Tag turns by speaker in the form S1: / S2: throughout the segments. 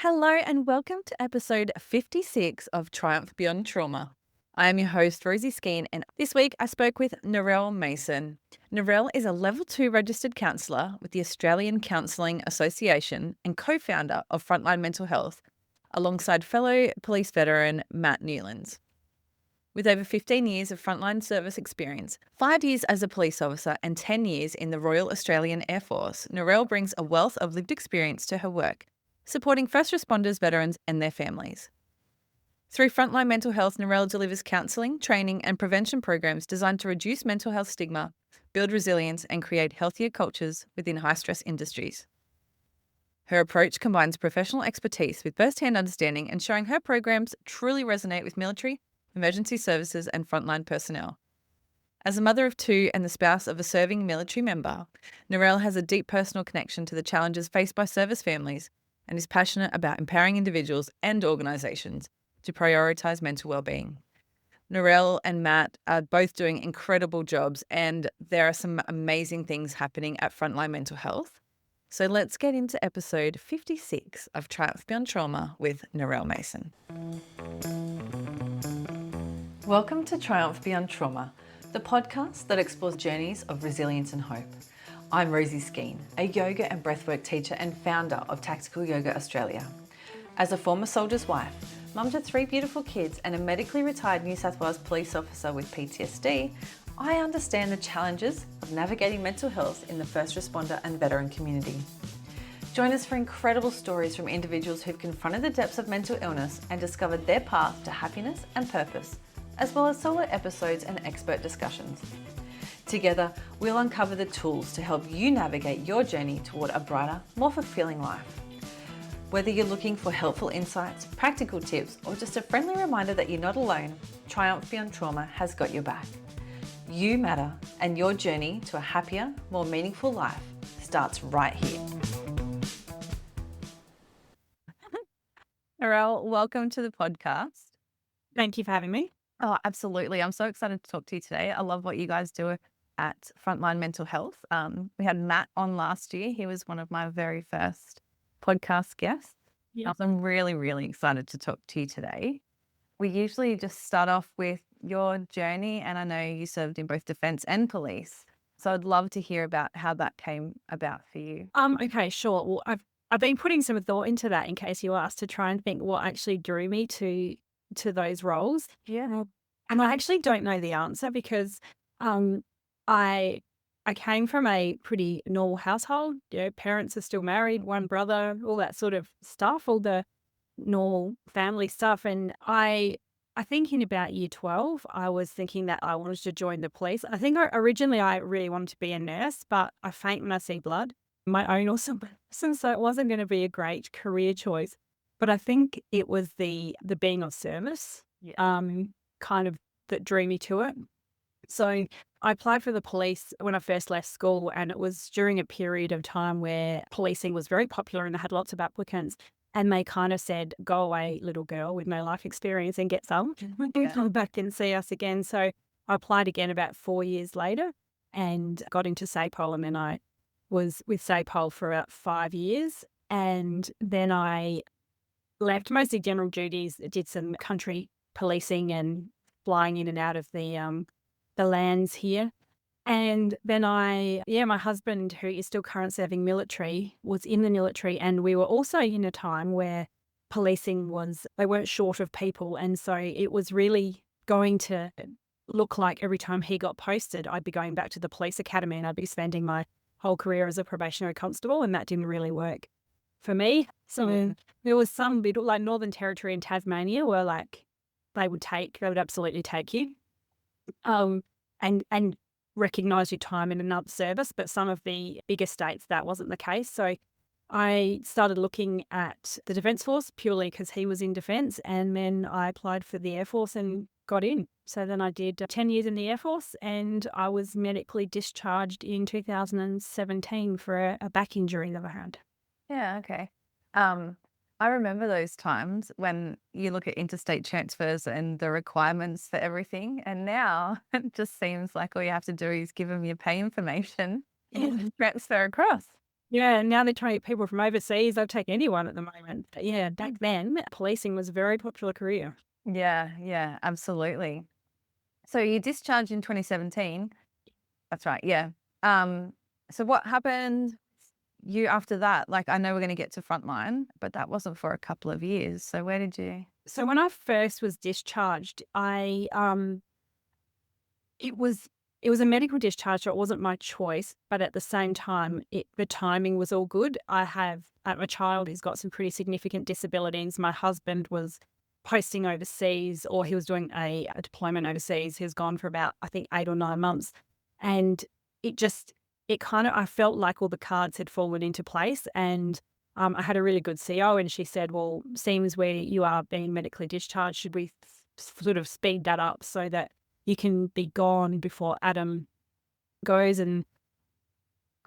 S1: Hello and welcome to episode 56 of Triumph Beyond Trauma. I am your host, Rosie Skeen, and this week I spoke with Narelle Mason. Narelle is a Level 2 registered counsellor with the Australian Counselling Association and co-founder of Frontline Mental Health, alongside fellow police veteran Matt Newlands. With over 15 years of frontline service experience, 5 years as a police officer and 10 years in the Royal Australian Air Force, Narelle brings a wealth of lived experience to her work, supporting first responders, veterans and their families. Through Frontline Mental Health, Narelle delivers counselling, training and prevention programs designed to reduce mental health stigma, build resilience and create healthier cultures within high-stress industries. Her approach combines professional expertise with first-hand understanding, ensuring her programs truly resonate with military, emergency services and frontline personnel. As a mother of two and the spouse of a serving military member, Narelle has a deep personal connection to the challenges faced by service families and is passionate about empowering individuals and organisations to prioritise mental well-being. Narelle and Matt are both doing incredible jobs, and there are some amazing things happening at Frontline Mental Health. So let's get into episode 56 of Triumph Beyond Trauma with Narelle Mason. Welcome to Triumph Beyond Trauma, the podcast that explores journeys of resilience and hope. I'm Rosie Skeen, a yoga and breathwork teacher and founder of Tactical Yoga Australia. As a former soldier's wife, mum to 3 beautiful kids and a medically retired New South Wales police officer with PTSD, I understand the challenges of navigating mental health in the first responder and veteran community. Join us for incredible stories from individuals who've confronted the depths of mental illness and discovered their path to happiness and purpose, as well as solo episodes and expert discussions. Together, we'll uncover the tools to help you navigate your journey toward a brighter, more fulfilling life. Whether you're looking for helpful insights, practical tips, or just a friendly reminder that you're not alone, Triumph Beyond Trauma has got your back. You matter, and your journey to a happier, more meaningful life starts right here. Narelle, welcome to the podcast.
S2: Thank you for having me.
S1: Oh, absolutely. I'm so excited to talk to you today. I love what you guys do at Frontline Mental Health. We had Matt on last year. He was one of my very first podcast guests.
S2: Yes.
S1: I'm really, really excited to talk to you today. We usually just start off with your journey, and I know you served in both defence and police. So I'd love to hear about how that came about for you.
S2: Okay, sure. Well, I've been putting some thought into that in case you asked, to try and think what actually drew me to those roles.
S1: Yeah.
S2: And I actually don't know the answer because I came from a pretty normal household. You know, parents are still married, one brother, all that sort of stuff, all the normal family stuff. And I think in about year 12, I was thinking that I wanted to join the police. I think originally I really wanted to be a nurse, but I faint when I see blood, my own or something. So it wasn't going to be a great career choice. But I think it was the being of service, kind of that drew me to it. So I applied for the police when I first left school, and it was during a period of time where policing was very popular and they had lots of applicants. And they kind of said, go away, little girl with no life experience, and get some. Come back and see us again. So I applied again about 4 years later and got into SAPOL, and then I was with SAPOL for about 5 years. And then I left mostly general duties, did some country policing and flying in and out of the lands here. And then my husband, who is still current serving military, was in the military, and we were also in a time where policing they weren't short of people. And so it was really going to look like every time he got posted, I'd be going back to the police academy and I'd be spending my whole career as a probationary constable, and that didn't really work for me. So there was some bit like Northern Territory and Tasmania where they would absolutely take you. And recognise your time in another service, but some of the bigger states that wasn't the case. So I started looking at the Defence Force purely because he was in Defence, and then I applied for the Air Force and got in. So then I did 10 years in the Air Force, and I was medically discharged in 2017 for a back injury that I had.
S1: Yeah, okay. I remember those times when you look at interstate transfers and the requirements for everything, and now it just seems like all you have to do is give them your pay information and transfer across.
S2: Yeah, and now they're trying to get people from overseas. They'll take anyone at the moment. But yeah, back then, policing was a very popular career.
S1: Yeah, yeah, absolutely. So you discharged in 2017. That's right, yeah. Um, so what happened you after that? Like, I know we're gonna get to Frontline, but that wasn't for a couple of years. So where did you
S2: So when I first was discharged, it was it was a medical discharge, so it wasn't my choice, but at the same time, the timing was all good. I have a child who's got some pretty significant disabilities. My husband was posting overseas, or he was doing a deployment overseas. He was gone for about, I think, 8 or 9 months. And it just, it kind of, I felt like all the cards had fallen into place. And I had a really good CO, and she said, well, seems where you are being medically discharged, should we sort of speed that up so that you can be gone before Adam goes? And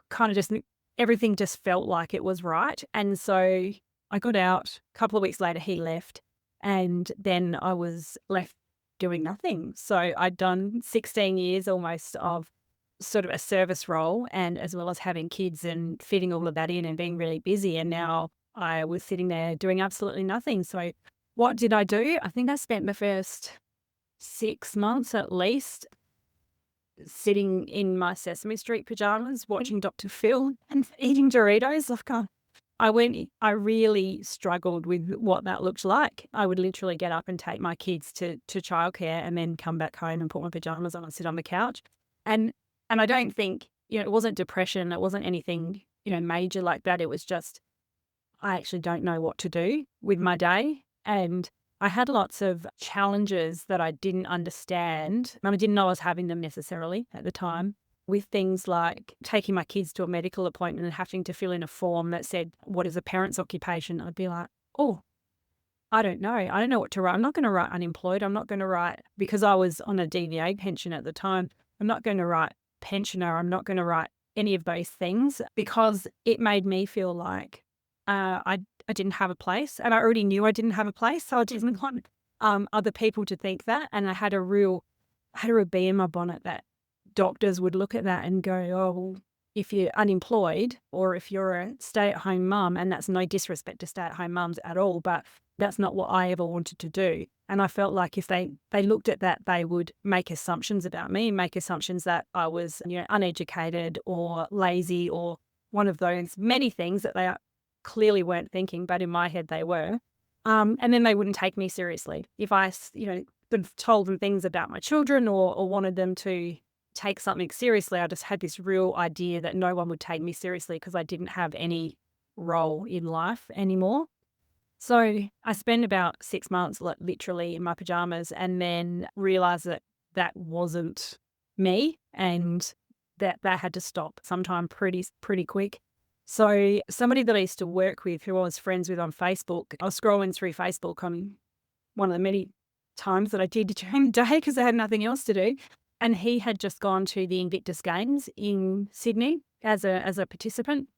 S2: kind of just everything just felt like it was right. And so I got out. A couple of weeks later, he left. And then I was left doing nothing. So I'd done 16 years almost of sort of a service role, and as well as having kids and fitting all of that in and being really busy. And now I was sitting there doing absolutely nothing. So what did I do? I think I spent the first 6 months at least sitting in my Sesame Street pajamas, watching Dr. Phil and eating Doritos. I really struggled with what that looked like. I would literally get up and take my kids to childcare and then come back home and put my pajamas on and sit on the couch. And I don't think, it wasn't depression. It wasn't anything, major like that. It was just, I actually don't know what to do with my day. And I had lots of challenges that I didn't understand. I didn't know I was having them necessarily at the time, with things like taking my kids to a medical appointment and having to fill in a form that said, what is a parent's occupation? I'd be like, oh, I don't know. I don't know what to write. I'm not going to write unemployed. I'm not going to write, because I was on a DVA pension at the time, I'm not going to write pensioner. I'm not going to write any of those things, because it made me feel like I didn't have a place, and I already knew I didn't have a place. So I didn't want other people to think that. And I had a real bee in my bonnet that doctors would look at that and go, oh, well, if you're unemployed or if you're a stay-at-home mum, and that's no disrespect to stay-at-home mums at all, but that's not what I ever wanted to do. And I felt like if they looked at that, they would make assumptions about me, make assumptions that I was, uneducated or lazy or one of those many things that they clearly weren't thinking, but in my head they were. And then they wouldn't take me seriously. If I, sort of told them things about my children or wanted them to take something seriously, I just had this real idea that no one would take me seriously because I didn't have any role in life anymore. So I spent about 6 months literally in my pajamas, and then realized that that wasn't me, and that had to stop sometime pretty quick. So somebody that I used to work with, who I was friends with on Facebook, I was scrolling through Facebook on one of the many times that I did during the day because I had nothing else to do. And he had just gone to the Invictus Games in Sydney as a participant.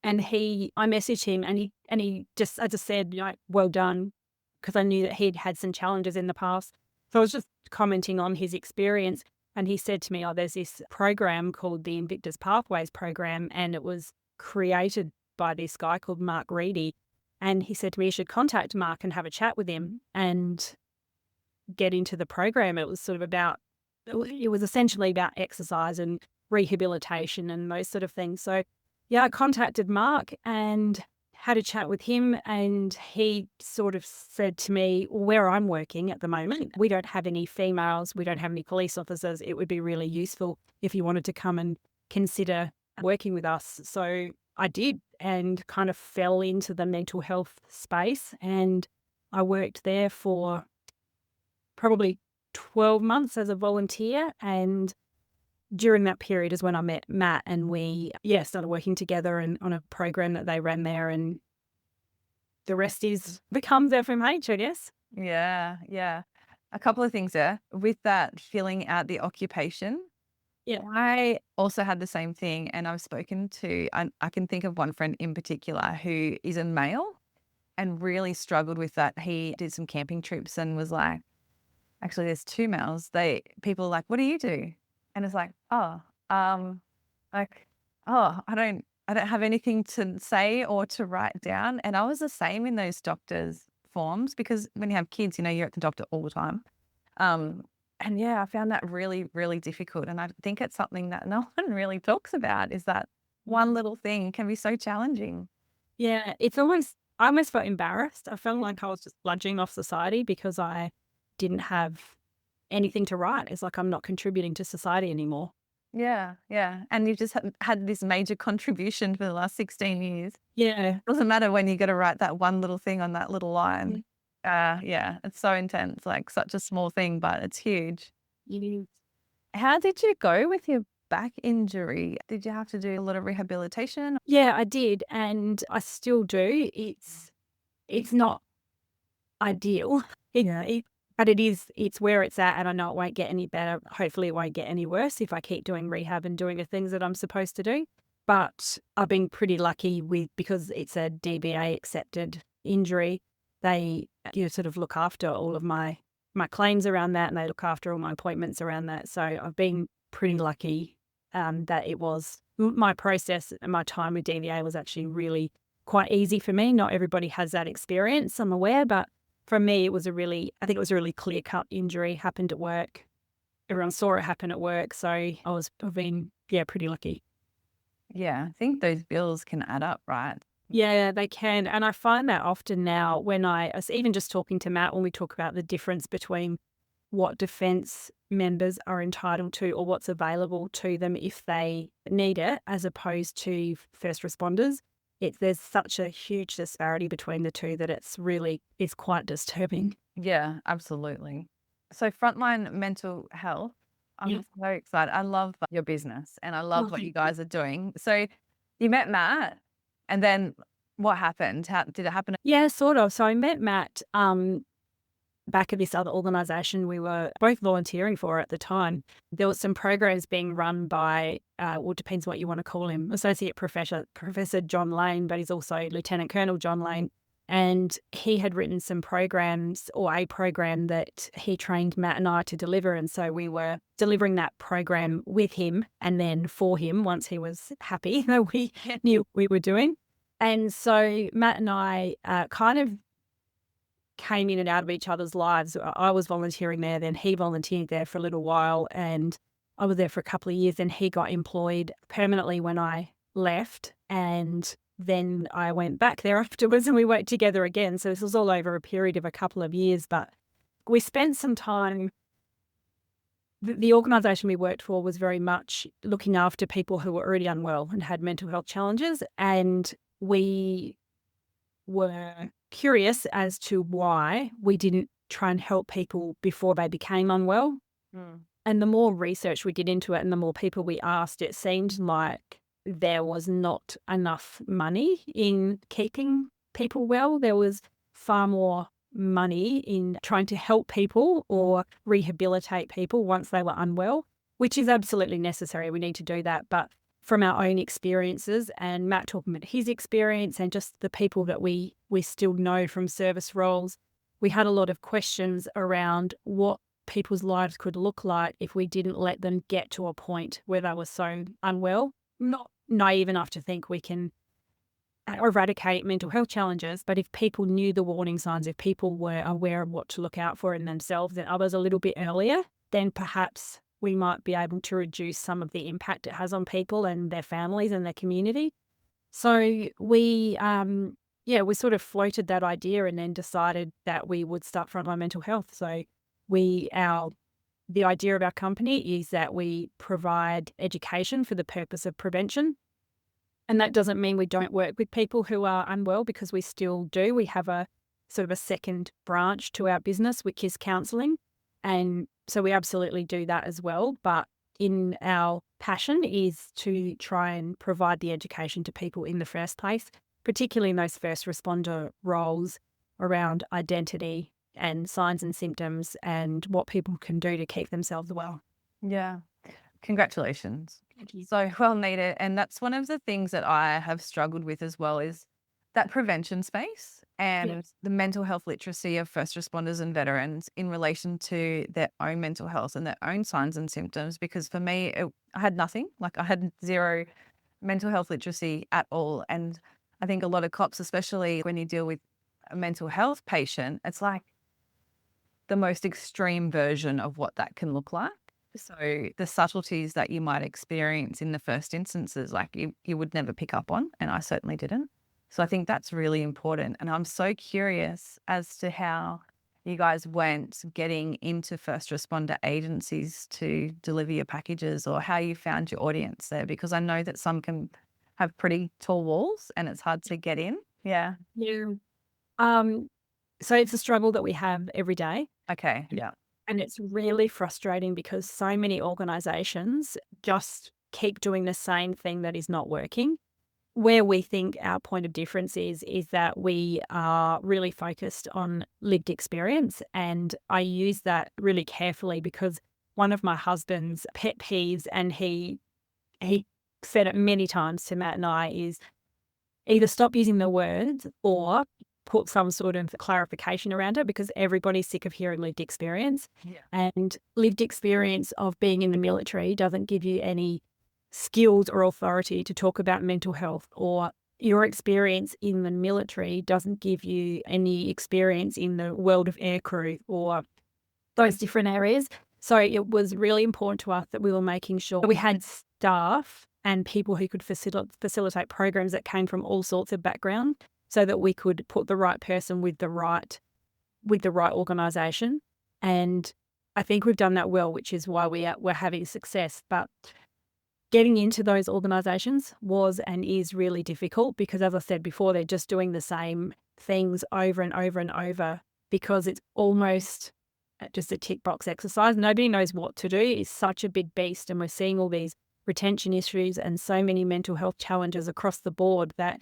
S2: And I messaged him, and I just said, well done, because I knew that he'd had some challenges in the past. So I was just commenting on his experience. And he said to me, oh, there's this program called the Invictus Pathways program, and it was created by this guy called Mark Reedy. And he said to me, you should contact Mark and have a chat with him and get into the program. It was essentially about exercise and rehabilitation and those sort of things. So yeah, I contacted Mark and had a chat with him, and he sort of said to me, where I'm working at the moment, we don't have any females, we don't have any police officers. It would be really useful if you wanted to come and consider working with us. So I did, and kind of fell into the mental health space, and I worked there for probably 12 months as a volunteer. And during that period is when I met Matt, and we started working together and on a program that they ran there, and the rest becomes FMH, I guess.
S1: Yeah, yeah. A couple of things there. With that filling out the occupation,
S2: Yeah.
S1: I also had the same thing, and I've spoken to I can think of one friend in particular who is a male and really struggled with that. He did some camping trips and was like, actually, there's two males. People are like, what do you do? And it's like, like, I don't I don't have anything to say or to write down. And I was the same in those doctor's forms because when you have kids, you're at the doctor all the time. Um, and yeah, I found that really, really difficult. And I think it's something that no one really talks about is that one little thing can be so challenging.
S2: Yeah, it's almost I almost felt embarrassed. I felt like I was just bludgeoning off society because I didn't have anything to write. It's like I'm not contributing to society anymore.
S1: Yeah, yeah. And you've just had this major contribution for the last 16 years.
S2: Yeah.
S1: Doesn't matter when you got to write that one little thing on that little
S2: Mm.
S1: line. Yeah, it's so intense, like such a small thing, but it's huge.
S2: It is.
S1: How did you go with your back injury? Did you have to do a lot of rehabilitation?
S2: Yeah, I did, and I still do. It's not ideal, but it's where it's at, and I know it won't get any better. Hopefully, it won't get any worse if I keep doing rehab and doing the things that I'm supposed to do. But I've been pretty lucky because it's a DBA accepted injury. They sort of look after all of my claims around that, and they look after all my appointments around that. So I've been pretty lucky that it was my process and my time with DBA was actually really quite easy for me. Not everybody has that experience, I'm aware, but for me, I think it was a really clear cut injury, happened at work. Everyone saw it happen at work. So I've been, pretty lucky.
S1: Yeah, I think those bills can add up, right?
S2: Yeah, they can. And I find that often now when even just talking to Matt, when we talk about the difference between what defence members are entitled to or what's available to them if they need it, as opposed to first responders, there's such a huge disparity between the two that it's quite disturbing.
S1: Yeah, absolutely. So Frontline Mental Health,
S2: Yeah.
S1: I'm so excited. I love your business and I
S2: Oh,
S1: love what
S2: thank
S1: you
S2: you.
S1: guys are doing. So you met Matt and then what happened? How did it happen?
S2: Yeah, sort of. So I met Matt back at this other organisation we were both volunteering for at the time. There was some programs being run by, it depends what you want to call him, Associate Professor John Lane, but he's also Lieutenant Colonel John Lane. And he had written some programs or a program that he trained Matt and I to deliver. And so we were delivering that program with him and then for him once he was happy that we knew we were doing. And so Matt and I kind of came in and out of each other's lives. I was volunteering there, then he volunteered there for a little while, and I was there for a couple of years. And he got employed permanently when I left, and then I went back there afterwards, and we worked together again. So this was all over a period of a couple of years, but we spent some time. The organisation we worked for was very much looking after people who were already unwell and had mental health challenges, and we were curious as to why we didn't try and help people before they became unwell.
S1: Mm.
S2: And the more research we did into it and the more people we asked, it seemed like there was not enough money in keeping people well. There was far more money in trying to help people or rehabilitate people once they were unwell, which is absolutely necessary. We need to do that. But from our own experiences and Matt talking about his experience and just the people that we still know from service roles, we had a lot of questions around what people's lives could look like if we didn't let them get to a point where they were so unwell. Not naive enough to think we can eradicate mental health challenges, but if people knew the warning signs, if people were aware of what to look out for in themselves and others a little bit earlier, then perhaps we might be able to reduce some of the impact it has on people and their families and their community. So we sort of floated that idea and then decided that we would start Frontline Mental Health. So the idea of our company is that we provide education for the purpose of prevention. And that doesn't mean we don't work with people who are unwell, because we still do. We have a sort of a second branch to our business, which is counselling. And so we absolutely do that as well. But in our passion is to try and provide the education to people in the first place, particularly in those first responder roles around identity and signs and symptoms and what people can do to keep themselves well.
S1: Yeah. Congratulations.
S2: Thank you.
S1: So well needed. And that's one of the things that I have struggled with as well is that prevention space and the mental health literacy of first responders and veterans in relation to their own mental health and their own signs and symptoms. Because for me, I had nothing, like I had zero mental health literacy at all. And I think a lot of cops, especially when you deal with a mental health patient, it's like the most extreme version of what that can look like. So the subtleties that you might experience in the first instances, like you would never pick up on, and I certainly didn't. So I think that's really important. And I'm so curious as to how you guys went getting into first responder agencies to deliver your packages, or how you found your audience there, because I know that some can have pretty tall walls and it's hard to get in. Yeah.
S2: Yeah. Um, so it's a struggle that we have every day.
S1: Okay. Yeah.
S2: And it's really frustrating because so many organizations just keep doing the same thing that is not working. Where we think our point of difference is that we are really focused on lived experience. And I use that really carefully because one of my husband's pet peeves, and he said it many times to Matt and I, is either stop using the words or put some sort of clarification around it, because everybody's sick of hearing lived experience.
S1: Yeah.
S2: And lived experience of being in the military doesn't give you any skills or authority to talk about mental health, or your experience in the military doesn't give you any experience in the world of aircrew or those different areas. So it was really important to us that we were making sure we had staff and people who could facilitate programs that came from all sorts of backgrounds, so that we could put the right person with the right organisation. And I think we've done that well, which is why we're having success. But getting into those organisations was and is really difficult because, as I said before, they're just doing the same things over and over and over, because it's almost just a tick box exercise. Nobody knows what to do. It's such a big beast, and we're seeing all these retention issues and so many mental health challenges across the board that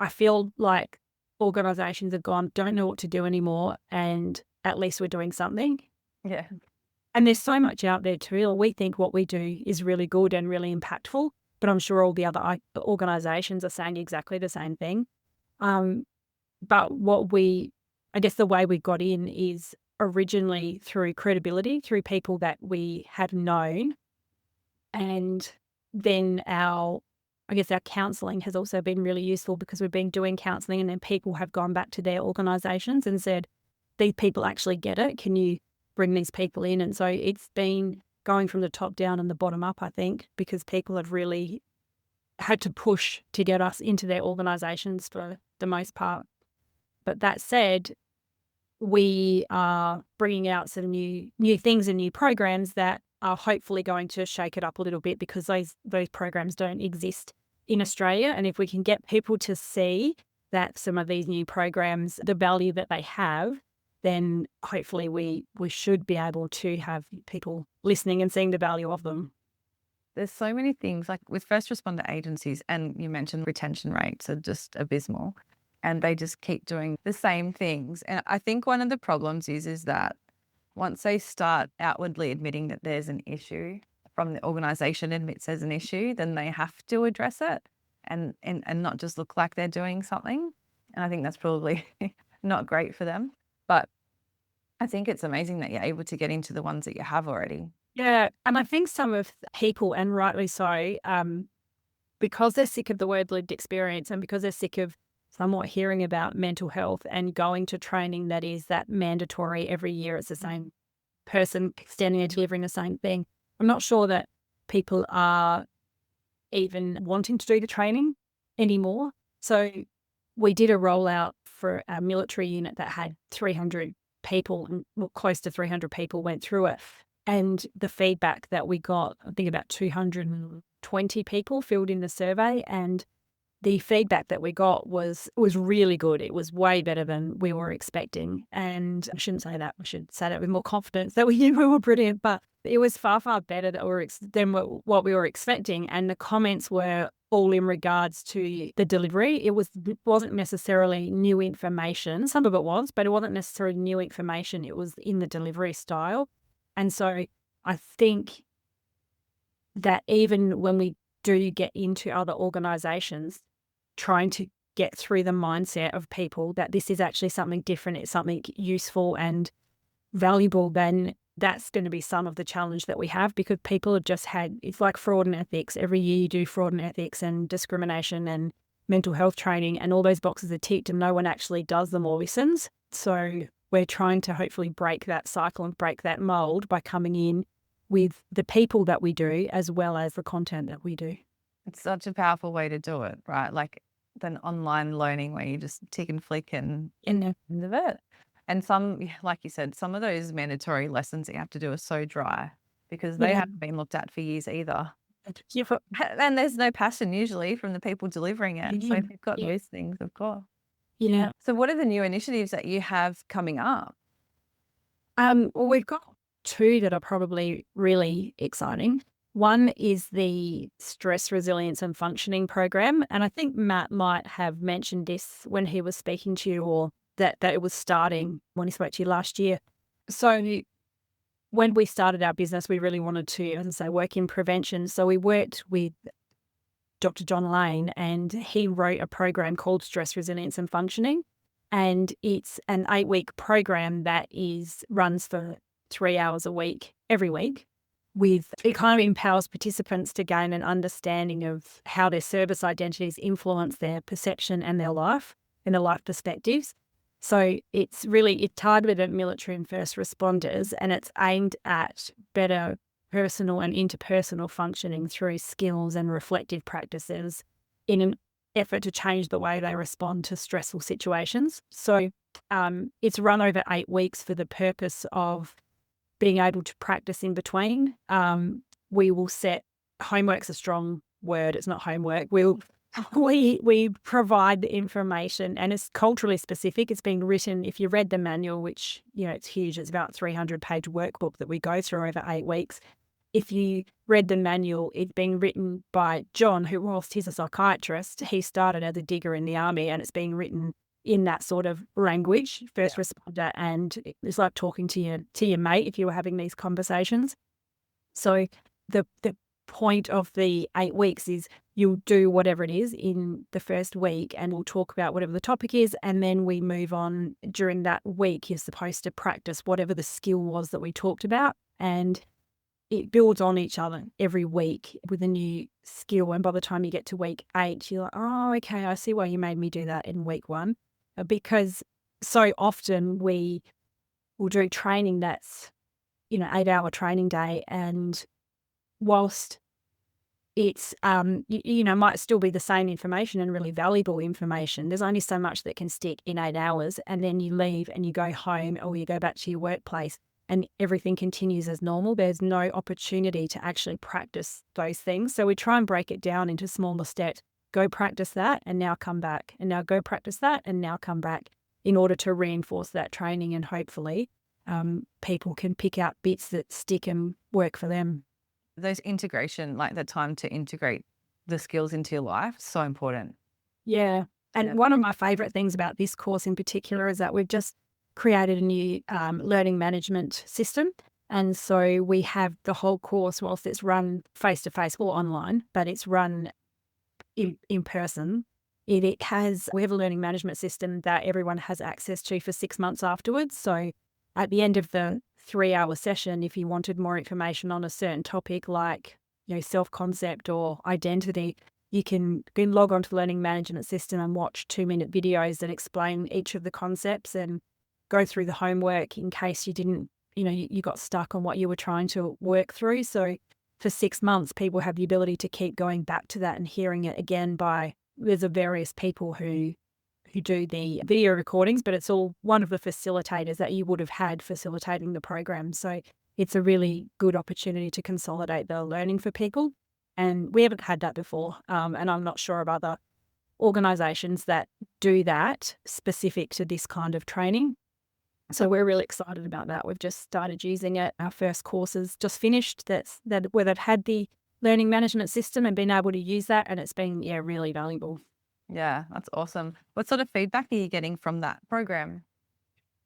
S2: I feel like organisations have gone, don't know what to do anymore, and at least we're doing something.
S1: Yeah.
S2: And there's so much out there too. We think what we do is really good and really impactful, but I'm sure all the other organisations are saying exactly the same thing. But I guess the way we got in is originally through credibility, through people that we had known. And then our counselling has also been really useful, because we've been doing counselling and then people have gone back to their organisations and said, these people actually get it. Can you bring these people in? And so it's been going from the top down and the bottom up, I think, because people have really had to push to get us into their organisations for the most part. But that said, we are bringing out some new things and new programs that are hopefully going to shake it up a little bit, because those programs don't exist in Australia. And if we can get people to see that some of these new programs, the value that they have, then hopefully we should be able to have people listening and seeing the value of them.
S1: There's so many things, like with first responder agencies, and you mentioned retention rates are just abysmal, and they just keep doing the same things. And I think one of the problems is that once they start outwardly admitting that there's an issue, from the organisation admits there's an issue, then they have to address it and not just look like they're doing something. And I think that's probably not great for them. But I think it's amazing that you're able to get into the ones that you have already.
S2: Yeah. And I think some of the people, and rightly so, because they're sick of the word lived experience, and because they're sick of somewhat hearing about mental health and going to training that is that mandatory every year, it's the same person standing there delivering the same thing. I'm not sure that people are even wanting to do the training anymore. So we did a rollout for our military unit that had 300 people, and close to 300 people went through it. And the feedback that we got, I think about 220 people filled in the survey, and the feedback that we got was really good. It was way better than we were expecting. And I shouldn't say that. I should say that with more confidence, that we were brilliant, but it was far, far better than what we were expecting. And the comments were all in regards to the delivery. It wasn't necessarily new information. Some of it was, but it wasn't necessarily new information. It was in the delivery style. And so I think that even when we do get into other organisations, trying to get through the mindset of people that this is actually something different, it's something useful, and valuable, then that's going to be some of the challenge that we have, because people have just had, it's like fraud and ethics. Every year you do fraud and ethics and discrimination and mental health training, and all those boxes are ticked and no one actually does them or listens. So we're trying to hopefully break that cycle and break that mold by coming in with the people that we do as well as the content that we do.
S1: It's such a powerful way to do it, right? Like an online learning where you just tick and flick and
S2: And
S1: end of it. And some, like you said, some of those mandatory lessons that you have to do are so dry because they
S2: yeah,
S1: haven't been looked at for years either.
S2: yeah,
S1: And there's no passion usually from the people delivering it. So if you've got those things, of course.
S2: yeah.
S1: So what are the new initiatives that you have coming up?
S2: Well, we've got two that are probably really exciting. One is the Stress Resilience and Functioning program. And I think Matt might have mentioned this when he was speaking to you, or that it was starting when he spoke to you last year. So when we started our business, we really wanted to, as I say, work in prevention. So we worked with Dr. John Lane, and he wrote a program called Stress Resilience and Functioning. And it's an 8-week program that runs for 3 hours a week, every week. It kind of empowers participants to gain an understanding of how their service identities influence their perception and their life and their life perspectives. So it's targeted at military and first responders, and it's aimed at better personal and interpersonal functioning through skills and reflective practices in an effort to change the way they respond to stressful situations. So it's run over 8 weeks for the purpose of being able to practice in between. We will set homework's a strong word. It's not homework. We provide the information, and it's culturally specific. It's being written. If you read the manual, which, it's huge, it's about 300-page workbook that we go through over 8 weeks. If you read the manual, it's being written by John, who, whilst he's a psychiatrist, he started as a digger in the army, and it's being written in that sort of language, first responder, and it's like talking to your mate if you were having these conversations. So the point of the 8 weeks is you'll do whatever it is in the first week, and we'll talk about whatever the topic is, and then we move on. During that week, you're supposed to practice whatever the skill was that we talked about, and it builds on each other every week with a new skill. And by the time you get to week 8, you're like, oh, okay, I see why you made me do that in week 1. Because so often we will do training that's, 8-hour training day. And whilst it's, might still be the same information and really valuable information, there's only so much that can stick in 8 hours. And then you leave and you go home or you go back to your workplace and everything continues as normal. There's no opportunity to actually practice those things. So we try and break it down into smaller steps. Go practice that and now come back, and now go practice that and now come back, in order to reinforce that training, and hopefully people can pick out bits that stick and work for them.
S1: Those integration, like the time to integrate the skills into your life, so important.
S2: Yeah. And one of my favourite things about this course in particular is that we've just created a new learning management system. And so we have the whole course, whilst it's run face-to-face or online, but it's run in person. We have a learning management system that everyone has access to for 6 months afterwards. So at the end of the 3-hour session, if you wanted more information on a certain topic like, self-concept or identity, you can log onto the learning management system and watch 2-minute videos that explain each of the concepts and go through the homework in case you didn't, you got stuck on what you were trying to work through. So for 6 months, people have the ability to keep going back to that and hearing it again there's various people who do the video recordings, but it's all one of the facilitators that you would have had facilitating the program. So it's a really good opportunity to consolidate the learning for people. And we haven't had that before. And I'm not sure of other organisations that do that specific to this kind of training. So we're really excited about that. We've just started using it. Our first courses just finished where they've had the learning management system and been able to use that, and it's been really valuable.
S1: Yeah, that's awesome. What sort of feedback are you getting from that program?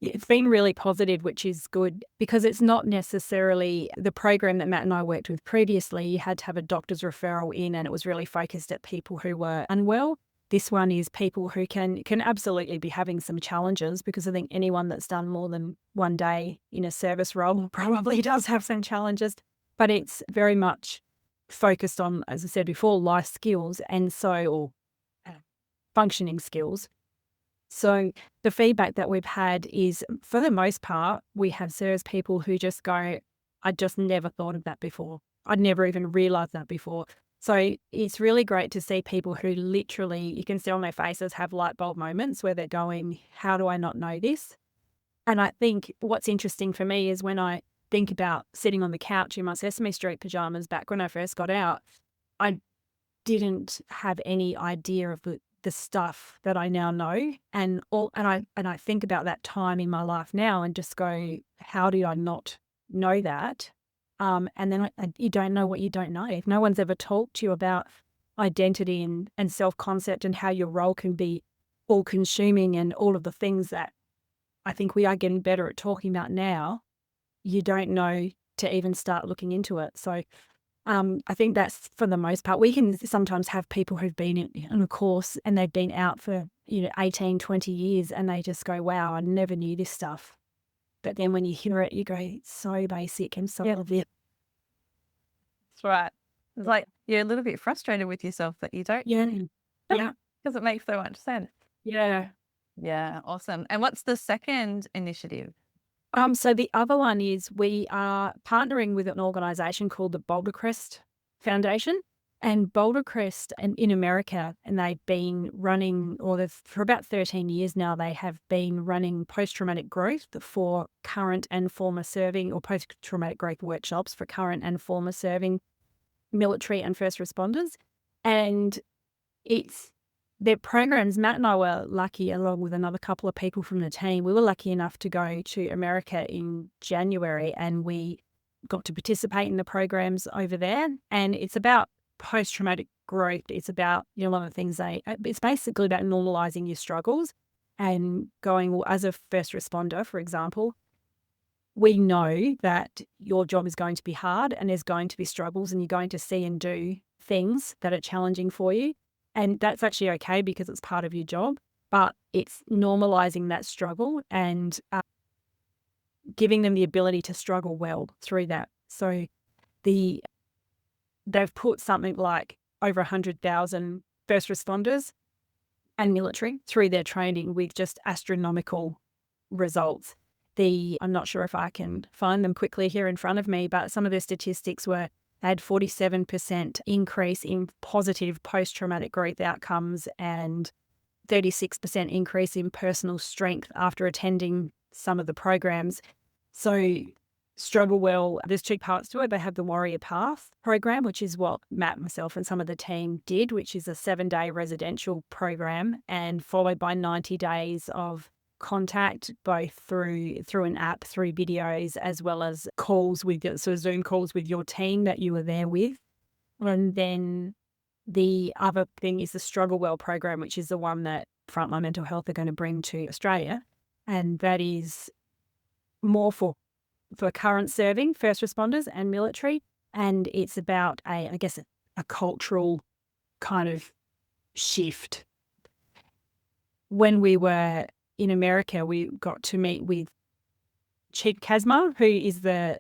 S2: It's been really positive, which is good, because it's not necessarily the program that Matt and I worked with previously. You had to have a doctor's referral in, and it was really focused at people who were unwell. this one is people who can absolutely be having some challenges, because I think anyone that's done more than one day in a service role probably does have some challenges, but it's very much focused on, as I said before, life skills or functioning skills. So the feedback that we've had is, for the most part, we have service people who just go, I just never thought of that before. I'd never even realised that before. So it's really great to see people who literally, you can see on their faces, have light bulb moments where they're going, how do I not know this? And I think what's interesting for me is when I think about sitting on the couch in my Sesame Street pajamas back when I first got out, I didn't have any idea of the stuff that I now know, and I think about that time in my life now and just go, how did I not know that? And then you don't know what you don't know. If no one's ever talked to you about identity and self-concept and how your role can be all-consuming and all of the things that I think we are getting better at talking about now, you don't know to even start looking into it. So I think that's, for the most part, we can sometimes have people who've been in a course and they've been out for 18, 20 years, and they just go, wow, I never knew this stuff. But then when you hear it, you go, it's so basic and so obvious.
S1: That's right. It's like you're a little bit frustrated with yourself that you don't.
S2: Yeah.
S1: Because it makes so much sense.
S2: Yeah.
S1: Yeah, awesome. And what's the second initiative?
S2: So the other one is, we are partnering with an organisation called the Boulder Crest Foundation. And Boulder Crest, and in America, and they've been running, for about 13 years now, they have been running post-traumatic growth for current and former serving, or post-traumatic growth workshops for current and former serving military and first responders. And their programs, Matt and I were lucky, along with another couple of people from the team, we were lucky enough to go to America in January, and we got to participate in the programs over there. And it's about post-traumatic growth. It's about, a lot of things. It's basically about normalizing your struggles and going, well, as a first responder, for example, we know that your job is going to be hard and there's going to be struggles, and you're going to see and do things that are challenging for you. And that's actually okay, because it's part of your job, but it's normalizing that struggle and giving them the ability to struggle well through that. So they've put something like over 100,000 first responders and military through their training with just astronomical results. I'm not sure if I can find them quickly here in front of me, but some of the statistics were, they had 47% increase in positive post-traumatic growth outcomes and 36% increase in personal strength after attending some of the programs. So struggle well. There's two parts to it. They have the Warrior Path program, which is what Matt, myself, and some of the team did, which is a 7-day residential program, and followed by 90 days of contact, both through an app, through videos, as well as calls Zoom calls with your team that you were there with. And then the other thing is the Struggle Well program, which is the one that Frontline Mental Health are going to bring to Australia. And that is more for current serving first responders and military. And it's about a cultural kind of shift. When we were in America, we got to meet with Chief Casma, who is the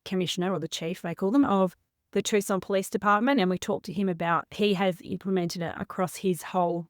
S2: commissioner, or the chief, they call them, of the Tucson Police Department. And we talked to him about, he has implemented it across his whole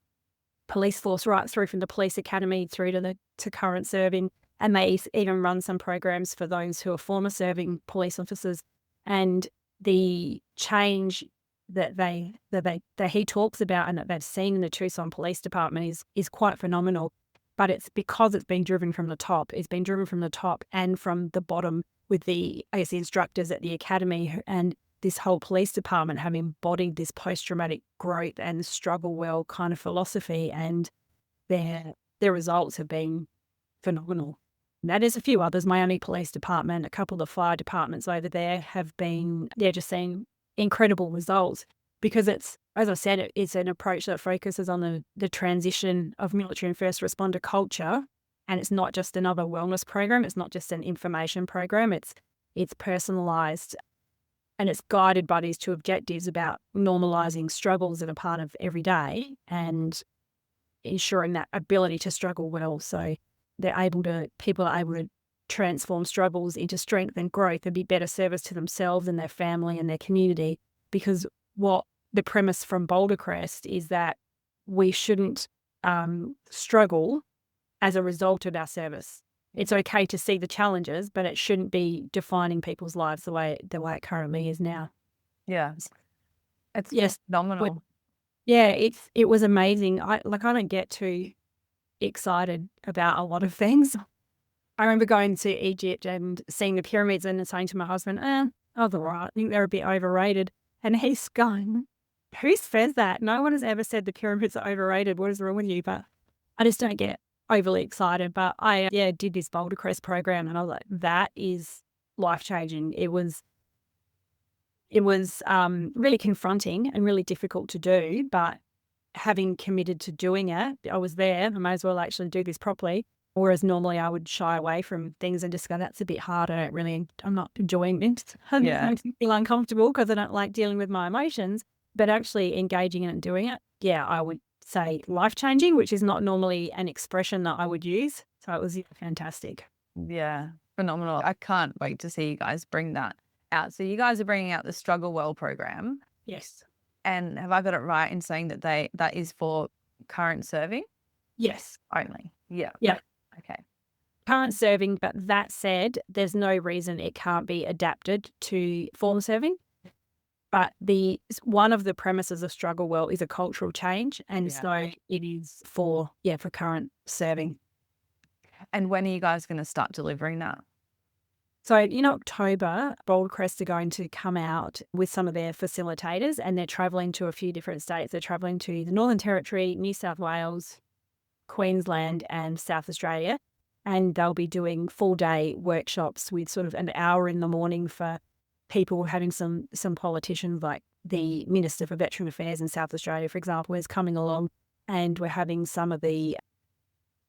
S2: police force, right through from the police academy through to current serving. And they even run some programs for those who are former serving police officers. And the change that he talks about and that they've seen in the Tucson Police Department is quite phenomenal. But it's because it's been driven from the top. It's been driven from the top and from the bottom, with the instructors at the academy and this whole police department have embodied this post-traumatic growth and struggle well kind of philosophy, and their results have been phenomenal. And that is a few others. Miami Police Department, a couple of fire departments over there have been, just seeing incredible results, because it's, as I said, it's an approach that focuses on the transition of military and first responder culture. And it's not just another wellness program. It's not just an information program. It's personalised and it's guided by these two objectives about normalising struggles that are part of every day and ensuring that ability to struggle well. So people are able to transform struggles into strength and growth and be better service to themselves and their family and their community. Because what the premise from Boulder Crest is that we shouldn't struggle as a result of our service. It's okay to see the challenges, but it shouldn't be defining people's lives the way it currently is now.
S1: Yeah. It's
S2: Yes.
S1: phenomenal.
S2: Yeah, it was amazing. I don't get too excited about a lot of things. I remember going to Egypt and seeing the pyramids and saying to my husband, I was all right. I think they're a bit overrated. And he's going, who says that? No one has ever said the pyramids are overrated. What is wrong with you? But I just don't get overly excited. But I did this Boulder Crest program and I was like, that is life-changing. It was really confronting and really difficult to do, but having committed to doing it, I was there. I may as well actually do this properly. Whereas normally I would shy away from things and just go, that's a bit hard. I'm not enjoying it.
S1: Yeah.
S2: I feel uncomfortable because I don't like dealing with my emotions, but actually engaging in it and doing it, I would say life-changing, which is not normally an expression that I would use. So it was fantastic.
S1: Yeah, phenomenal. I can't wait to see you guys bring that out. So you guys are bringing out the Struggle Well program.
S2: Yes.
S1: And have I got it right in saying that that is for current serving?
S2: Yes.
S1: Only. Yeah.
S2: Yeah.
S1: Okay.
S2: Current serving, but that said, there's no reason it can't be adapted to former serving. But one of the premises of Struggle Well is a cultural change, and so it is for current serving.
S1: And when are you guys going to start delivering that?
S2: So in October, Boulder Crest are going to come out with some of their facilitators, and they're travelling to a few different states. They're travelling to the Northern Territory, New South Wales, Queensland and South Australia, and they'll be doing full-day workshops with sort of an hour in the morning for people, having some politicians like the Minister for Veteran Affairs in South Australia, for example, is coming along, and we're having some of the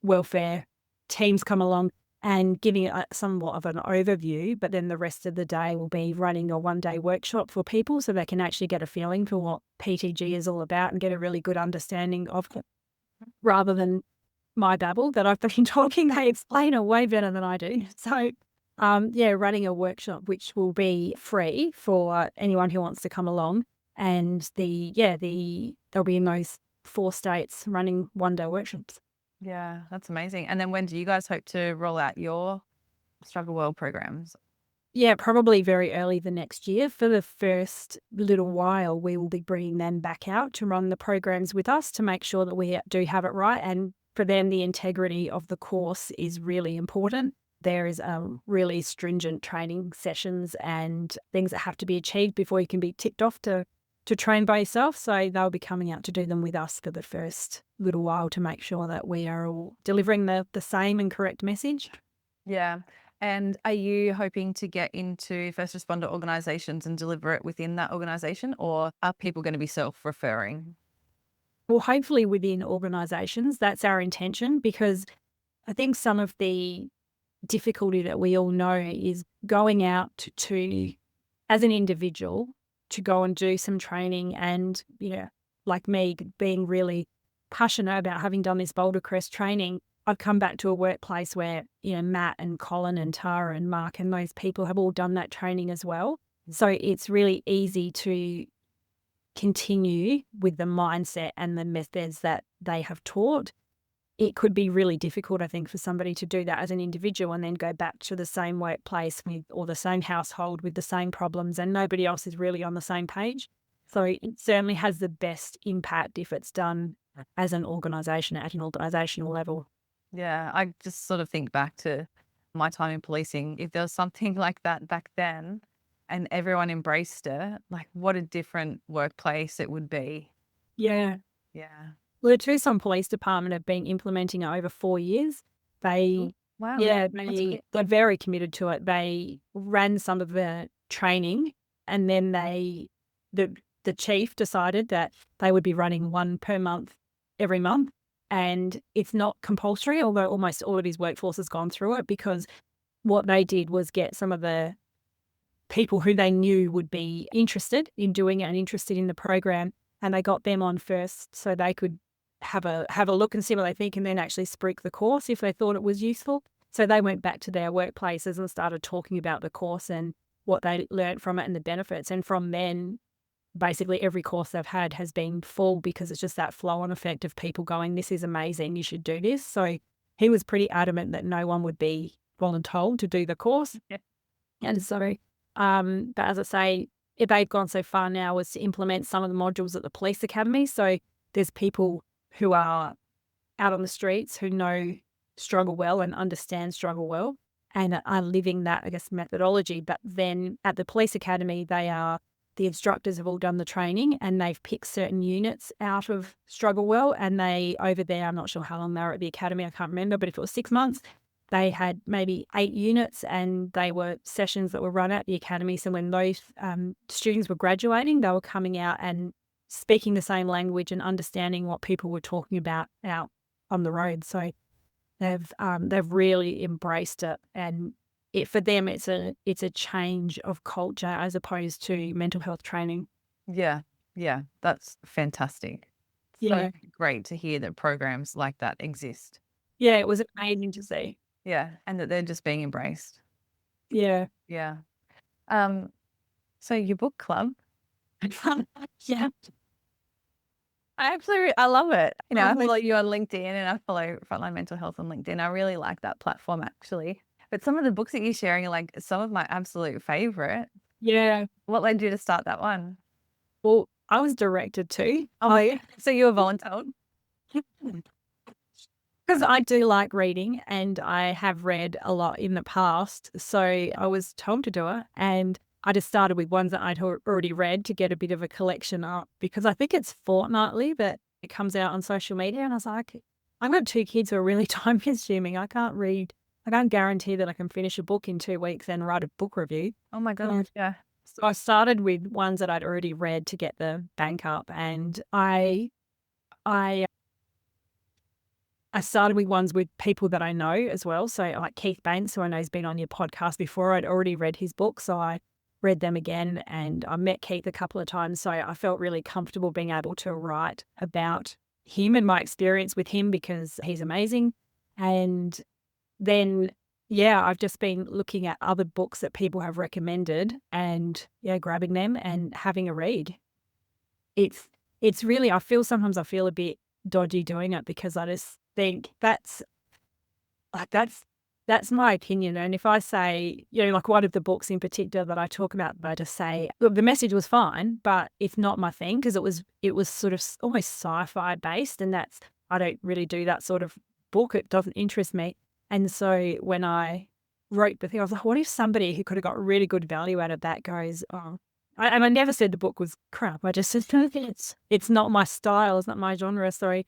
S2: welfare teams come along and giving it somewhat of an overview, but then the rest of the day will be running a one-day workshop for people so they can actually get a feeling for what PTG is all about and get a really good understanding of it, rather than my babble that I've been talking. They explain it way better than I do. So, running a workshop which will be free for anyone who wants to come along, and they'll be in those 4 states running one-day workshops.
S1: Yeah, that's amazing. And then when do you guys hope to roll out your Struggle Well programs?
S2: Yeah, probably very early the next year. For the first little while, we will be bringing them back out to run the programs with us to make sure that we do have it right. And for them, the integrity of the course is really important. There is really stringent training sessions and things that have to be achieved before you can be ticked off to train by yourself. So they'll be coming out to do them with us for the first little while to make sure that we are all delivering the same and correct message.
S1: Yeah. And are you hoping to get into first responder organisations and deliver it within that organisation, or are people going to be self-referring?
S2: Well, hopefully within organisations, that's our intention, because I think some of the difficulty that we all know is going out to, as an individual, to go and do some training and, like me, being really passionate about having done this Boulder Crest training, I've come back to a workplace where, Matt and Colin and Tara and Mark and those people have all done that training as well. So it's really easy to continue with the mindset and the methods that they have taught. It could be really difficult, I think, for somebody to do that as an individual and then go back to the same workplace or the same household with the same problems, and nobody else is really on the same page. So it certainly has the best impact if it's done as an organisation at an organisational level.
S1: Yeah, I just sort of think back to my time in policing. If there was something like that back then and everyone embraced it, like what a different workplace it would be.
S2: Yeah.
S1: Yeah.
S2: Well, the Tucson Police Department have been implementing it over 4 years. They're very committed to it. They ran some of the training, and then the chief decided that they would be running one per month every month. And it's not compulsory, although almost all of his workforce has gone through it, because what they did was get some of the people who they knew would be interested in doing it and interested in the program, and they got them on first so they could have a look and see what they think, and then actually spruik the course if they thought it was useful. So they went back to their workplaces and started talking about the course and what they learned from it and the benefits. And from then, basically every course they've had has been full, because it's just that flow-on effect of people going, this is amazing, you should do this. So he was pretty adamant that no one would be voluntold to do the course.
S1: Yeah.
S2: And so, but as I say, they've gone so far now as to implement some of the modules at the police academy. So there's people who are out on the streets who know struggle well and understand struggle well and are living that, I guess, methodology. But then at the police academy, the instructors have all done the training and they've picked certain units out of struggle well. And they, over there, I'm not sure how long they were at the academy, I can't remember, but if it was 6 months, they had maybe 8 units, and they were sessions that were run at the academy. So when those students were graduating, they were coming out and speaking the same language and understanding what people were talking about out on the road. So they've really embraced it, and for them it's a change of culture as opposed to mental health training.
S1: Yeah, that's fantastic.
S2: Yeah,
S1: so great to hear that programs like that exist.
S2: Yeah, it was amazing to see.
S1: Yeah, and that they're just being embraced.
S2: Yeah.
S1: So your book club,
S2: Yeah.
S1: I love it. I follow you on LinkedIn, and I follow Frontline Mental Health on LinkedIn. I really like that platform, actually. But some of the books that you're sharing are like some of my absolute favorite.
S2: Yeah.
S1: What led you to start that one?
S2: Well, I was directed to.
S1: Oh, yeah. So you were volunteered?
S2: Because I do like reading, and I have read a lot in the past. So I was told to do it, and I just started with ones that I'd already read to get a bit of a collection up, because I think it's fortnightly that it comes out on social media. And I was like, I've got 2 kids who are really time consuming. I can't guarantee that I can finish a book in 2 weeks and write a book review.
S1: Oh my gosh, yeah.
S2: So I started with ones that I'd already read to get the bank up, and I started with ones with people that I know as well. So like Keith Banks, who I know has been on your podcast before, I'd already read his book, so I read them again, and I met Keith a couple of times. So I felt really comfortable being able to write about him and my experience with him, because he's amazing. And then, I've just been looking at other books that people have recommended and grabbing them and having a read. It's really, sometimes I feel a bit dodgy doing it, because I just think that's my opinion. And if I say, like one of the books in particular that I talk about, I just say, look, the message was fine, but it's not my thing, because it was sort of almost sci-fi based, and I don't really do that sort of book. It doesn't interest me. And so when I wrote the thing, I was like, what if somebody who could have got really good value out of that goes, oh, and I never said the book was crap. I just said, it's not my style. It's not my genre. So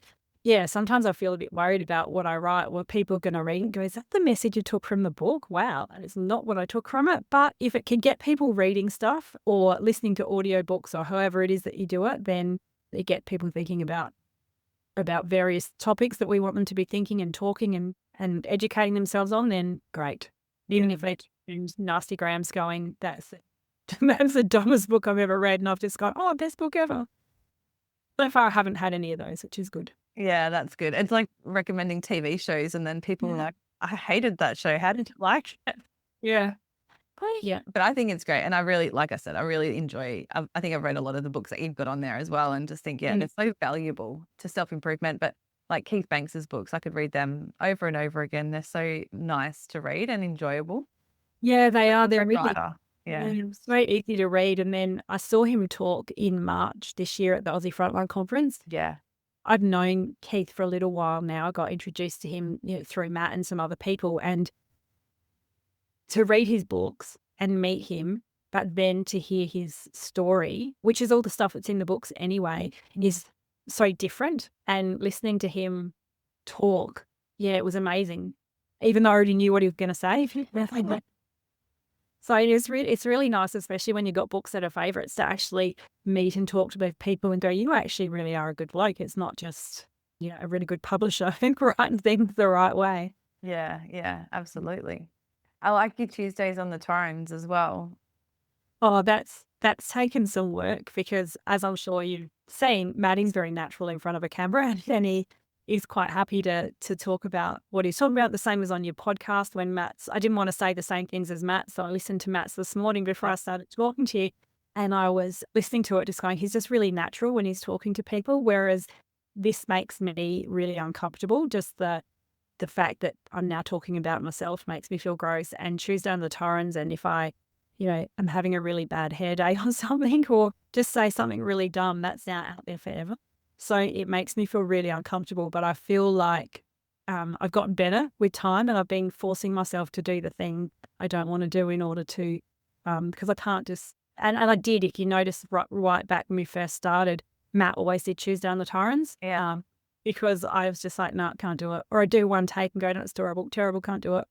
S2: sometimes I feel a bit worried about what I write, what people are going to read and go, is that the message you took from the book? Wow, that is not what I took from it. But if it can get people reading stuff or listening to audiobooks or however it is that you do it, then you get people thinking about various topics that we want them to be thinking and talking and educating themselves on, then great. Even if they nasty grams going, that's the dumbest book I've ever read, and I've just gone, oh, best book ever. So far I haven't had any of those, which is good.
S1: Yeah, that's good. It's like recommending TV shows, and then people are like, I hated that show. How did you like it?
S2: Yeah.
S1: Yeah. But I think it's great. And I really, like I said, I really enjoy, I think I've read a lot of the books that you've got on there as well, and just think, it's so valuable to self-improvement. But like Keith Banks's books, I could read them over and over again. They're so nice to read and enjoyable.
S2: Yeah, they are. They're really, very easy to read. And then I saw him talk in March this year at the Aussie Frontline Conference.
S1: Yeah.
S2: I've known Keith for a little while now. I got introduced to him through Matt and some other people. And to read his books and meet him, but then to hear his story, which is all the stuff that's in the books anyway, is so different. And listening to him talk, it was amazing. Even though I already knew what he was going to say. So it's really nice, especially when you've got books that are favourites, to actually meet and talk to both people and go, you actually really are a good bloke. It's not just, a really good publisher and writing things the right way.
S1: Yeah, absolutely. I like your Tuesdays on the Torrens as well.
S2: Oh, that's taken some work because, as I'm sure you've seen, Maddie's very natural in front of a camera, and he is quite happy to talk about what he's talking about. The same as on your podcast when Matt's. I didn't want to say the same things as Matt, so I listened to Matt's this morning before I started talking to you, and I was listening to it, just going, he's just really natural when he's talking to people, whereas this makes me really uncomfortable. Just the fact that I'm now talking about myself makes me feel gross and chews down the torrens. And if I'm having a really bad hair day or something, or just say something really dumb, that's now out there forever. So it makes me feel really uncomfortable. But I feel like I've gotten better with time, and I've been forcing myself to do the thing I don't want to do in order to, because I can't just, and I did, if you notice right back when we first started, Matt always did choose down the torrens.
S1: Yeah.
S2: Because I was just like, no, can't do it. Or I do one take and go, no, it's terrible, can't do it.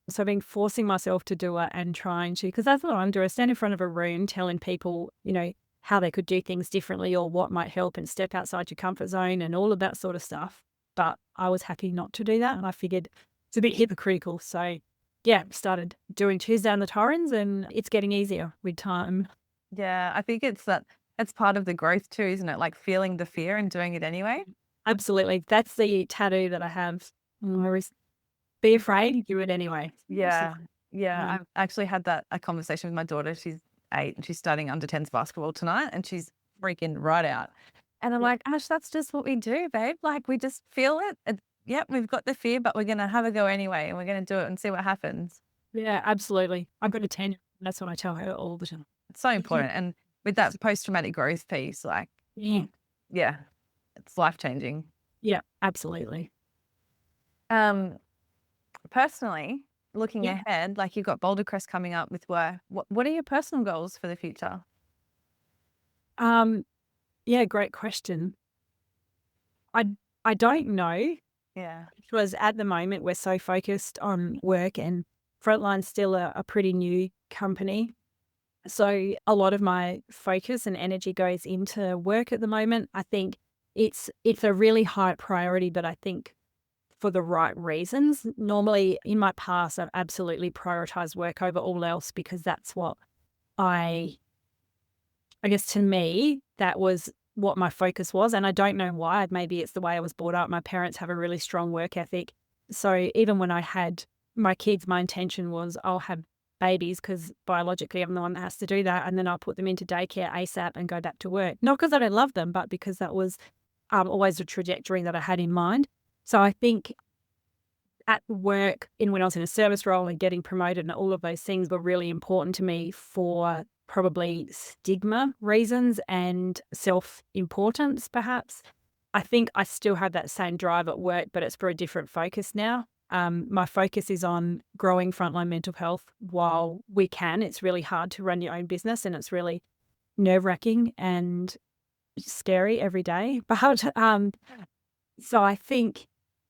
S2: So I've been forcing myself to do it and trying to, because that's what I'm doing. I stand in front of a room telling people, how they could do things differently or what might help and step outside your comfort zone and all of that sort of stuff. But I was happy not to do that. And I figured it's a bit hypocritical. So yeah, started doing cheers down the torrens, and it's getting easier with time.
S1: Yeah, I think it's part of the growth too, isn't it? Like feeling the fear and doing it anyway.
S2: Absolutely. That's the tattoo that I have. Be afraid, do it anyway.
S1: Yeah. Yeah. I've actually had a conversation with my daughter. She's 8 and she's starting under 10s basketball tonight, and she's freaking right out. And I'm like, Ash, that's just what we do, babe. Like we just feel it. Yep, we've got the fear, but we're going to have a go anyway, and we're going to do it and see what happens.
S2: Yeah, absolutely. I've got a 10, and that's what I tell her all the time.
S1: It's so important. And with that post-traumatic growth piece, like, yeah, it's life-changing.
S2: Yeah, absolutely.
S1: Personally, looking ahead, like you've got Boulder Crest coming up with work. What are your personal goals for the future?
S2: Yeah, great question. I don't know,
S1: Yeah.
S2: because at the moment we're so focused on work, and Frontline's still a pretty new company. So a lot of my focus and energy goes into work at the moment. I think it's a really high priority, but I think for the right reasons. Normally in my past, I've absolutely prioritized work over all else, because that's what I guess to me, that was what my focus was. And I don't know why. Maybe it's the way I was brought up. My parents have a really strong work ethic. So even when I had my kids, my intention was I'll have babies because biologically I'm the one that has to do that. And then I'll put them into daycare ASAP and go back to work. Not because I don't love them, but because that was always the trajectory that I had in mind. So I think at work, when I was in a service role and getting promoted, and all of those things were really important to me for probably stigma reasons and self-importance, perhaps. I think I still have that same drive at work, but it's for a different focus now. My focus is on growing Frontline Mental Health while we can. It's really hard to run your own business, and it's really nerve-wracking and scary every day. But so I think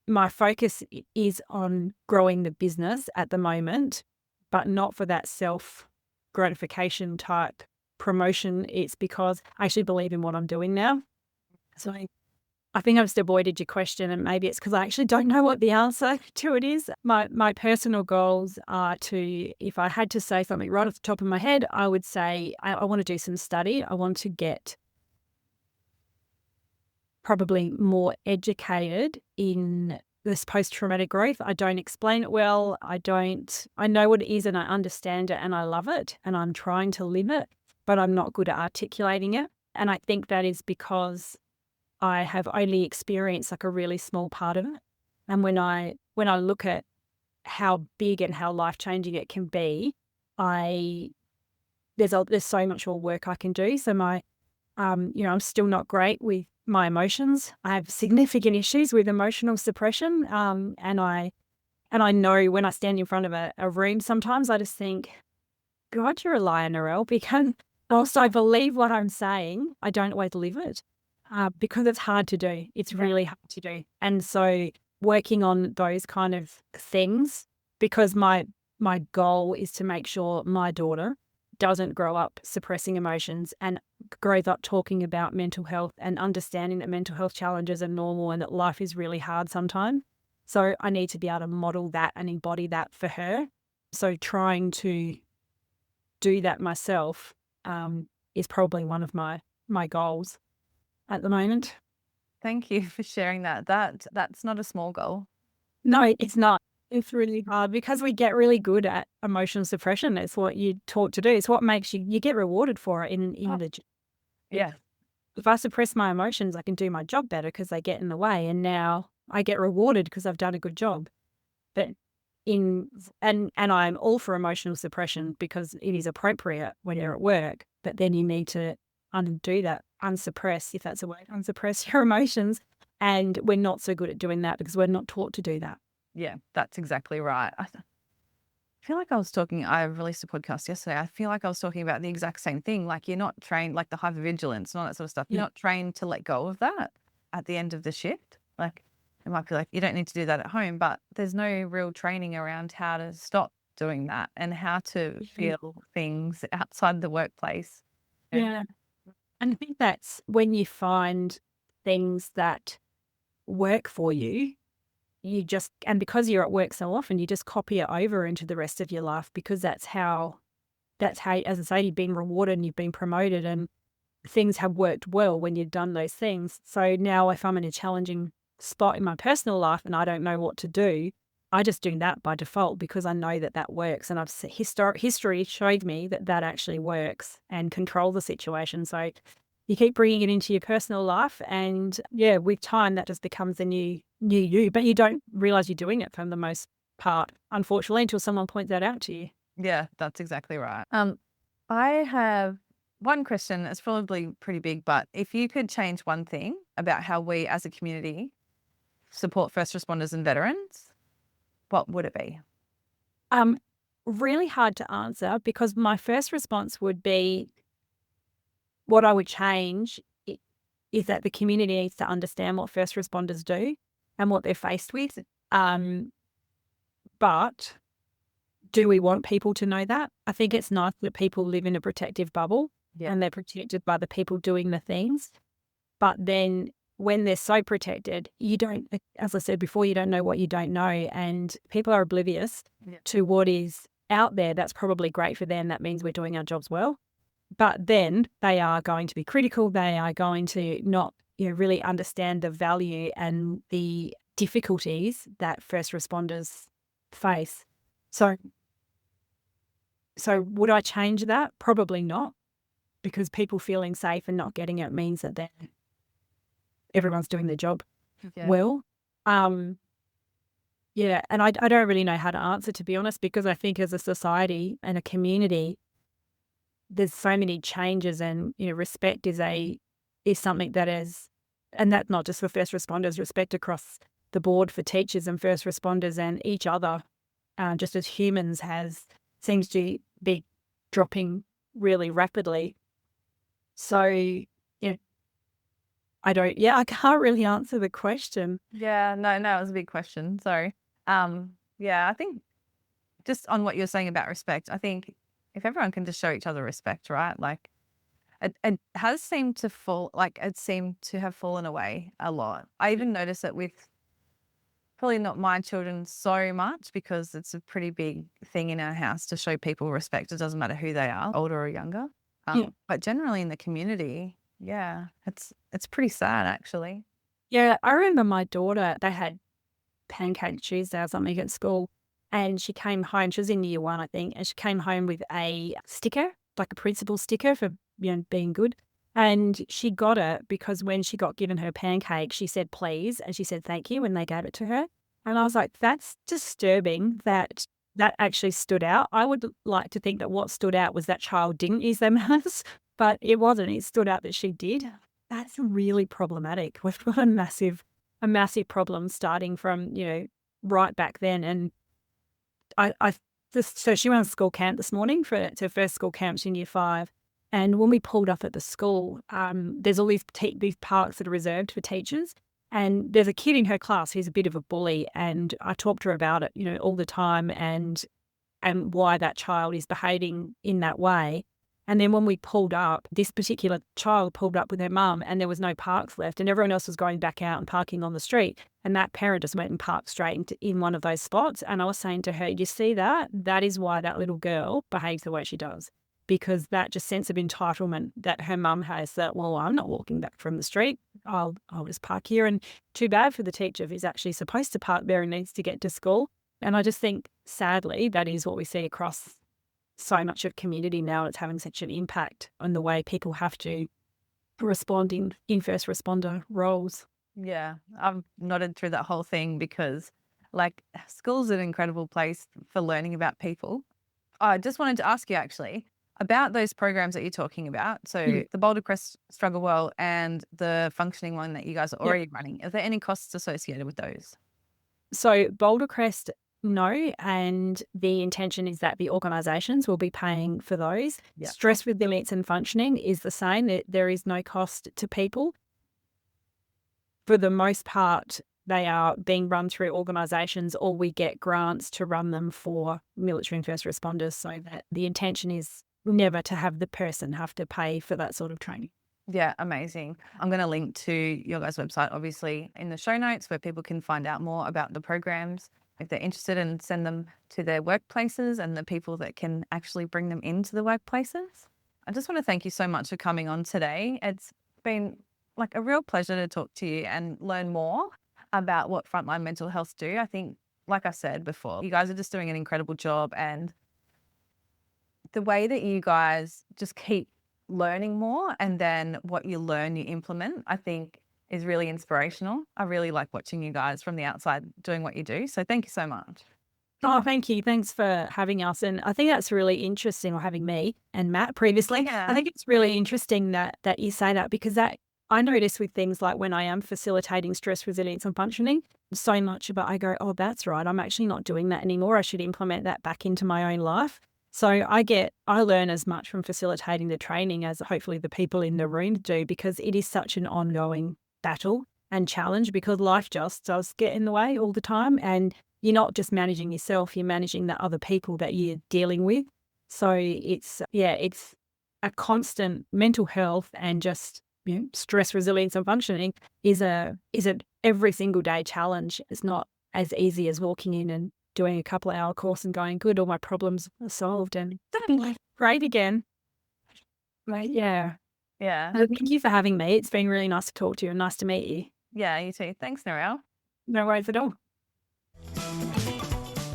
S2: my focus is on growing the business at the moment, but not for that self-gratification type promotion. It's because I actually believe in what I'm doing now. So I think I've just avoided your question, and maybe it's because I actually don't know what the answer to it is. My personal goals are to, if I had to say something right off the top of my head, I would say I want to do some study. I want to get probably more educated in this post-traumatic growth. I don't explain it well. I know what it is and I understand it and I love it and I'm trying to live it, but I'm not good at articulating it. And I think that is because I have only experienced like a really small part of it. And when I look at how big and how life-changing it can be, there's so much more work I can do. So I'm still not great with my emotions. I have significant issues with emotional suppression. And I know when I stand in front of a room, sometimes I just think, God, you're a liar, Narelle, because whilst I believe what I'm saying, I don't always live it because it's hard to do. It's really hard to do. And so working on those kind of things, because my goal is to make sure my daughter doesn't grow up suppressing emotions and grows up talking about mental health and understanding that mental health challenges are normal and that life is really hard sometimes. So I need to be able to model that and embody that for her. So trying to do that myself is probably one of my goals at the moment.
S1: Thank you for sharing that. That's not a small goal.
S2: No, it's not. It's really hard because we get really good at emotional suppression. It's what you're taught to do. It's what makes you get rewarded for it in
S1: Oh,
S2: the
S1: yeah.
S2: if I suppress my emotions, I can do my job better because they get in the way. And now I get rewarded because I've done a good job. But and I'm all for emotional suppression because it is appropriate when you're at work. But then you need to undo that, unsuppress, if that's a word, unsuppress your emotions. And we're not so good at doing that because we're not taught to do that.
S1: Yeah, that's exactly right. I feel like I released a podcast yesterday. I feel like I was talking about the exact same thing. Like you're not trained, like the hypervigilance and all that sort of stuff. You're
S2: Yeah.
S1: not trained to let go of that at the end of the shift. Like it might be like you don't need to do that at home, but there's no real training around how to stop doing that and how to feel things outside the workplace.
S2: Yeah. And I think that's when you find things that work for you, and because you're at work so often, you just copy it over into the rest of your life because that's how, as I say, you've been rewarded and you've been promoted and things have worked well when you've done those things. So now if I'm in a challenging spot in my personal life and I don't know what to do, I just do that by default because I know that works. And history showed me that actually works and control the situation. So you keep bringing it into your personal life and yeah, with time that just becomes the new you, but you don't realize you're doing it for the most part, unfortunately, until someone points that out to you.
S1: Yeah, that's exactly right. I have one question. It's probably pretty big, but if you could change one thing about how we as a community support first responders and veterans, what would it be?
S2: Um, Really hard to answer because my first response would be what I would change is that the community needs to understand what first responders do and what they're faced with. But do we want people to know that? I think it's nice that people live in a protective bubble
S1: Yeah.
S2: and they're protected by the people doing the things. But then when they're so protected, you don't, as I said before, you don't know what you don't know. And people are oblivious to what is out there. That's probably great for them. That means we're doing our jobs well. But then they are going to be critical. They are going to not really understand the value and the difficulties that first responders face. So would I change that? Probably not, because people feeling safe and not getting it means that everyone's doing their job well. Yeah, and I don't really know how to answer, to be honest, because I think as a society and a community, there's so many changes, and respect is something that is, and that's not just for first responders. Respect across the board for teachers and first responders and each other, just as humans, seems to be dropping really rapidly. So I can't really answer the question.
S1: Yeah, no, it was a big question. Sorry. Yeah, I think just on what you're saying about respect, I think if everyone can just show each other respect, right? Like it has seemed to have fallen away a lot. I even notice it with probably not my children so much because it's a pretty big thing in our house to show people respect. It doesn't matter who they are, older or younger. But generally in the community, yeah, it's pretty sad actually.
S2: Yeah, I remember my daughter, they had Pancake Tuesday or something at school, and she came home. She was in year 1, I think, and she came home with a sticker, like a principal sticker for being good. And she got it because when she got given her pancake, she said please, and she said thank you when they gave it to her. And I was like, that's disturbing that actually stood out. I would like to think that what stood out was that child didn't use their manners, but it wasn't. It stood out that she did. That's really problematic. We've got a massive problem starting from, right back then. And so she went on school camp this morning for her first school camp in year 5. And when we pulled up at the school, there's all these parks that are reserved for teachers. And there's a kid in her class who's a bit of a bully. And I talked to her about it, all the time and why that child is behaving in that way. And then when we pulled up, this particular child pulled up with her mum and there was no parks left and everyone else was going back out and parking on the street. And that parent just went and parked straight in one of those spots. And I was saying to her, you see that? That is why that little girl behaves the way she does. because that just sense of entitlement that her mum has that, well, I'm not walking back from the street. I'll just park here. And too bad for the teacher who's actually supposed to park there and needs to get to school. And I just think, sadly, that is what we see across so much of community now. It's having such an impact on the way people have to respond in first responder roles.
S1: Yeah, I've nodded through that whole thing because, like, school's an incredible place for learning about people. I just wanted to ask you actually about those programs that you're talking about. So the Boulder Crest Struggle Well and the functioning one that you guys are already running. Are there any costs associated with those?
S2: So Boulder Crest, no, and the intention is that the organisations will be paying for those.
S1: Yeah.
S2: Stress Resilience and Functioning is the same. There is no cost to people. For the most part, they are being run through organisations, or we get grants to run them for military and first responders, so that the intention is never to have the person have to pay for that sort of training.
S1: Yeah, amazing. I'm going to link to your guys' website, obviously, in the show notes where people can find out more about the programs if they're interested, and send them to their workplaces and the people that can actually bring them into the workplaces. I just want to thank you so much for coming on today. It's been like a real pleasure to talk to you and learn more about what Frontline Mental Health do. I think, like I said before, you guys are just doing an incredible job, and the way that you guys just keep learning more, and then what you learn, you implement, I think is really inspirational. I really like watching you guys from the outside doing what you do. So thank you so much.
S2: Oh, thank you. Thanks for having us. And I think that's really interesting, or having me and Matt previously.
S1: Yeah.
S2: I think it's really interesting that you say that, because that I notice with things like when I am facilitating stress resilience and functioning, so much about I go, oh, that's right, I'm actually not doing that anymore. I should implement that back into my own life. So I learn as much from facilitating the training as hopefully the people in the room do, because it is such an ongoing battle and challenge, because life just does get in the way all the time, and you're not just managing yourself, you're managing the other people that you're dealing with. So it's a constant mental health, and just stress resilience and functioning is an every single day challenge. It's not as easy as walking in and doing a couple of hour course and going, good, all my problems are solved and great again. Right, yeah.
S1: Yeah.
S2: Thank you for having me. It's been really nice to talk to you and nice to meet you.
S1: Yeah, you too. Thanks, Narelle.
S2: No worries at all.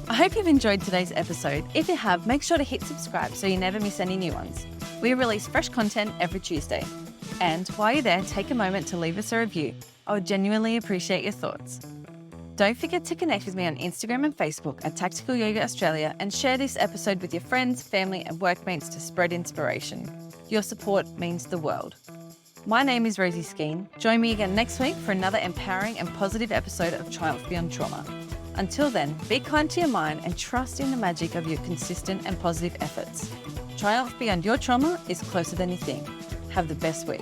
S1: I hope you've enjoyed today's episode. If you have, make sure to hit subscribe so you never miss any new ones. We release fresh content every Tuesday. And while you're there, take a moment to leave us a review. I would genuinely appreciate your thoughts. Don't forget to connect with me on Instagram and Facebook at Tactical Yoga Australia, and share this episode with your friends, family and workmates to spread inspiration. Your support means the world. My name is Rosie Skeen. Join me again next week for another empowering and positive episode of Triumph Beyond Trauma. Until then, be kind to your mind and trust in the magic of your consistent and positive efforts. Triumph beyond your trauma is closer than you think. Have the best week.